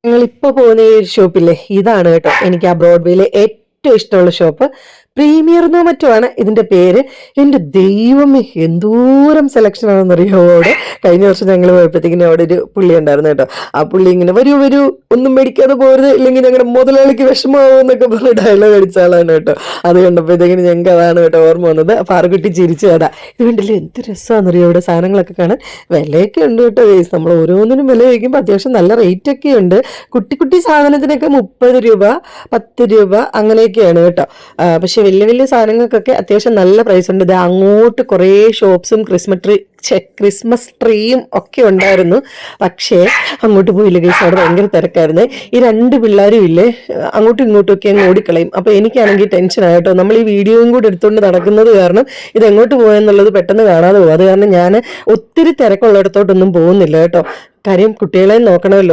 ഞങ്ങളിപ്പോൾ പോകുന്ന ഈ ഒരു ഷോപ്പില്ലേ, ഇതാണ് കേട്ടോ എനിക്ക് ആ ബ്രോഡ്വേയിലെ ഏറ്റവും ഇഷ്ടമുള്ള ഷോപ്പ്. പ്രീമിയർ എന്നോ മറ്റോ ആണ് ഇതിന്റെ പേര്. എൻ്റെ ദൈവമേ, എന്തോരം സെലക്ഷൻ ആണെന്നറിയോ അവിടെ. കഴിഞ്ഞ വർഷം ഞങ്ങൾ പോയപ്പോഴത്തേക്കിനും അവിടെ ഒരു പുള്ളി ഉണ്ടായിരുന്നു കേട്ടോ. ആ പുള്ളി ഇങ്ങനെ വരൂ വരൂ, ഒന്നും മേടിക്കാതെ പോരുത്, ഇല്ലെങ്കിൽ ഞങ്ങളുടെ മുതലാളിക്ക് വിഷമാവും എന്നൊക്കെ പറഞ്ഞ് ഡയലോഗ് അടിച്ച ആളാണ് കേട്ടോ. അത് കണ്ടപ്പോഴത്തേക്കിനും ഞങ്ങൾക്ക് അതാണ് കേട്ടോ ഓർമ്മ വന്നത്. പാറുകുട്ടി ചിരിച്ചു കേട്ടാ. ഇത് കണ്ടില്ലേ എന്ത് രസമാണെന്നറിയോ ഇവിടെ സാധനങ്ങളൊക്കെ കാണാൻ. വിലയൊക്കെ ഉണ്ട് കേട്ടോ ഗൈസ്. നമ്മൾ ഓരോന്നിനും വില ചോദിക്കുമ്പോൾ അത്യാവശ്യം നല്ല റേറ്റ് ഒക്കെ ഉണ്ട്. കുട്ടി കുട്ടി സാധനത്തിനൊക്കെ 30 രൂപ 10 രൂപ അങ്ങനെയൊക്കെയാണ് കേട്ടോ. പക്ഷെ വലിയ വലിയ സാധനങ്ങൾക്കൊക്കെ അത്യാവശ്യം നല്ല പ്രൈസ് ഉണ്ട്. ഇത് അങ്ങോട്ട് കുറേ ഷോപ്സും ക്രിസ്മസ് ട്രീയും ഒക്കെ ഉണ്ടായിരുന്നു. പക്ഷേ അങ്ങോട്ട് പോയില്ല ഗൈസ്, അവിടെ ഭയങ്കര തിരക്കായിരുന്നു. ഈ 2 പിള്ളേരും ഇല്ലേ, അങ്ങോട്ടും ഇങ്ങോട്ടും ഒക്കെ അങ്ങ് ഓടിക്കളയും. അപ്പോൾ എനിക്കാണെങ്കിൽ ടെൻഷനായിട്ടോ. നമ്മൾ ഈ വീഡിയോയും കൂടി എടുത്തുകൊണ്ട് നടക്കുന്നത് കാരണം ഇത് എങ്ങോട്ട് പോയെന്നുള്ളത് പെട്ടെന്ന് കാണാതെ പോകും. അത് കാരണം ഞാൻ ഒത്തിരി തിരക്കുള്ളിടത്തോട്ടൊന്നും പോകുന്നില്ല കേട്ടോ. കാര്യം കുട്ടികളെ നോക്കണമല്ലോ.